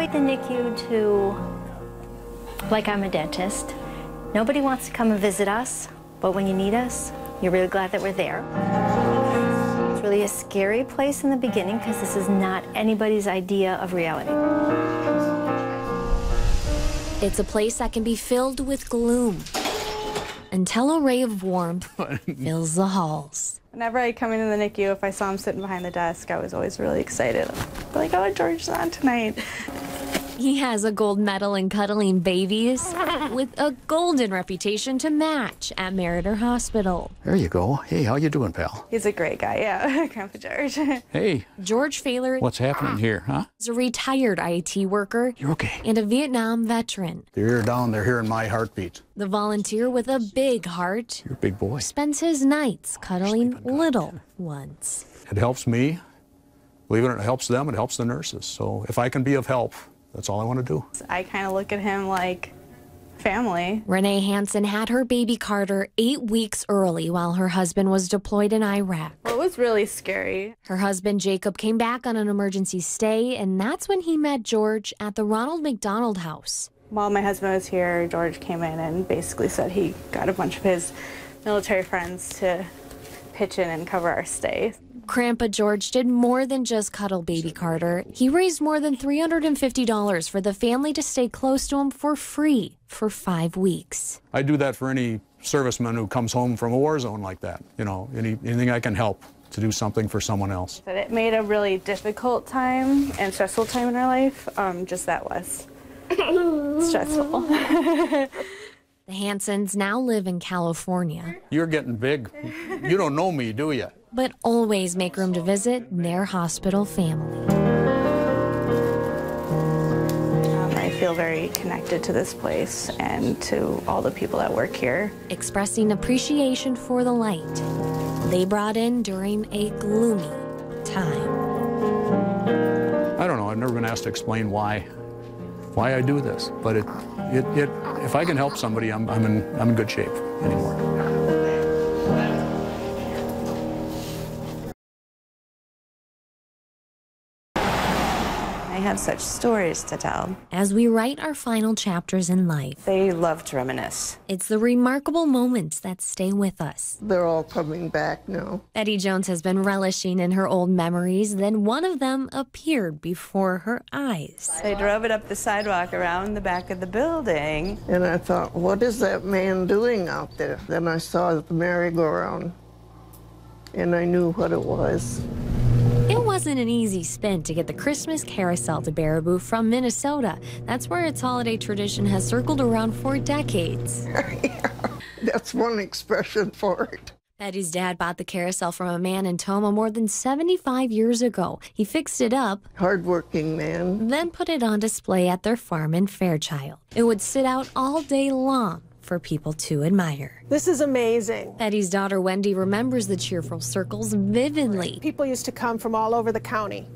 treat the NICU like I'm a dentist. Nobody wants to come and visit us, but when you need us, you're really glad that we're there. It's really a scary place in the beginning because this is not anybody's idea of reality. It's a place that can be filled with gloom until a ray of warmth fills the halls. Whenever I come into the NICU, if I saw him sitting behind the desk, I was always really excited. Like, oh, George's on tonight. He has a gold medal in cuddling babies with a golden reputation to match at Meriter Hospital. There you go. Hey, how you doing, pal? He's a great guy, yeah, Grandpa George. Hey. George Failer. What's happening here, huh? Is a retired IT worker. You're okay. And a Vietnam veteran. They're down there hearing my heartbeat. The volunteer with a big heart. You're a big boy. Spends his nights cuddling little ones. It helps me. Believe it or not, it helps them, it helps the nurses. So if I can be of help, that's all I want to do. I kind of look at him like family. Renee Hansen had her baby Carter 8 weeks early while her husband was deployed in Iraq. Well, it was really scary. Her husband Jacob came back on an emergency stay, and that's when he met George at the Ronald McDonald House. While my husband was here, George came in and basically said he got a bunch of his military friends to pitch in and cover our stay. Grandpa George did more than just cuddle baby Carter. He raised more than $350 for the family to stay close to him for free for 5 weeks. I do that for any serviceman who comes home from a war zone like that. You know, anything I can help to do something for someone else. But it made a really difficult time and stressful time in our life, just that was stressful. The Hansens now live in California. You're getting big. You don't know me, do you? But always make room to visit their hospital family. I feel very connected to this place and to all the people that work here. Expressing appreciation for the light they brought in during a gloomy time. I don't know. I've never been asked to explain why I do this, but if I can help somebody, I'm in good shape anymore. I have such stories to tell. As we write our final chapters in life, They love to reminisce. it's the remarkable moments that stay with us. They're all coming back now. Betty Jones has been relishing in her old memories, then one of them appeared before her eyes. They drove it up the sidewalk around the back of the building. And I thought, what is that man doing out there? Then I saw the merry-go-round, and I knew what it was. It wasn't an easy spin to get the Christmas carousel to Baraboo from Minnesota. That's where its holiday tradition has circled around for decades. Yeah, that's one expression for it. Betty's dad bought the carousel from a man in Toma more than 75 years ago. He fixed it up, Hardworking man. then put it on display at their farm in Fairchild. It would sit out all day long for people to admire. This is amazing. Betty's daughter Wendy remembers the cheerful circles vividly. People used to come from all over the county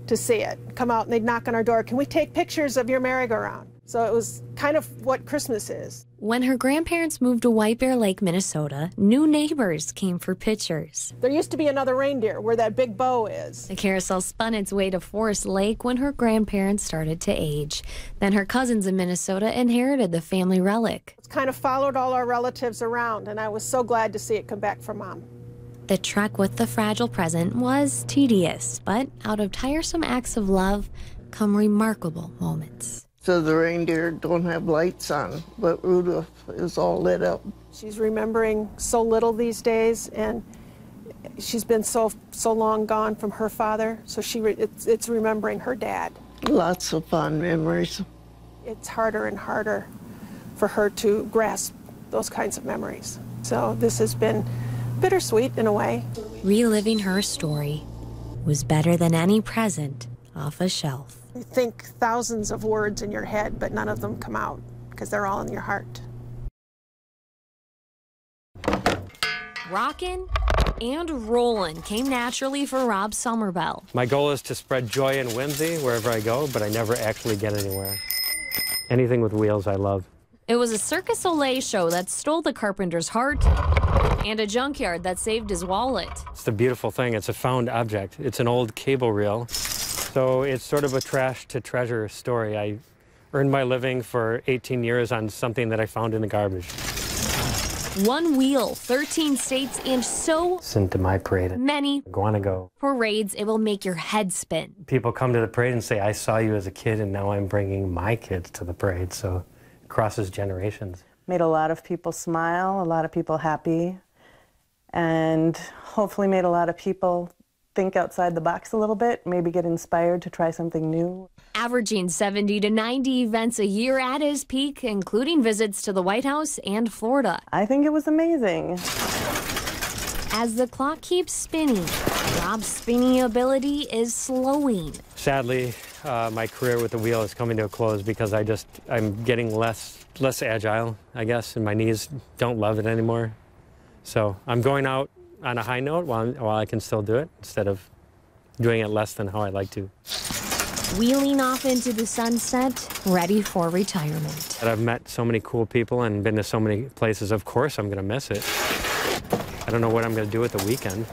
to see it. Come out and they'd knock on our door, can we take pictures of your merry-go-round? So it was kind of what Christmas is. When her grandparents moved to White Bear Lake, Minnesota, new neighbors came for pictures. There used to be another reindeer where that big bow is. The carousel spun its way to Forest Lake when her grandparents started to age. Then her cousins in Minnesota inherited the family relic. It's kind of followed all our relatives around, and I was so glad to see it come back from Mom. The trek with the fragile present was tedious, but out of tiresome acts of love come remarkable moments. So the reindeer don't have lights on, but Rudolph is all lit up. She's remembering so little these days, and she's been so long gone from her father, so it's remembering her dad. Lots of fond memories. It's harder and harder for her to grasp those kinds of memories. So this has been bittersweet in a way. Reliving her story was better than any present off a shelf. You think thousands of words in your head, but none of them come out because they're all in your heart. Rockin' and rollin' came naturally for Rob Somerville. My goal is to spread joy and whimsy wherever I go, but I never actually get anywhere. Anything with wheels I love. It was a Circus Soleil show that stole the carpenter's heart and a junkyard that saved his wallet. It's the beautiful thing. It's a found object. It's an old cable reel. So it's sort of a trash to treasure story. I earned my living for 18 years on something that I found in the garbage. One wheel, 13 states, and so Listen to my parade. many I want to go. parades, it will make your head spin. People come to the parade and say, I saw you as a kid and now I'm bringing my kids to the parade. So it crosses generations. Made a lot of people smile, a lot of people happy, and hopefully made a lot of people think outside the box a little bit, maybe get inspired to try something new. Averaging 70 to 90 events a year at his peak, including visits to the White House and Florida. I think it was amazing. As the clock keeps spinning, Rob's spinning ability is slowing. Sadly, my career with the wheel is coming to a close because I'm getting less agile, I guess, and my knees don't love it anymore. So I'm going out on a high note while I can still do it instead of doing it less than how I like to. Wheeling off into the sunset, ready for retirement. But I've met so many cool people and been to so many places. Of course I'm going to miss it. I don't know what I'm going to do at the weekend.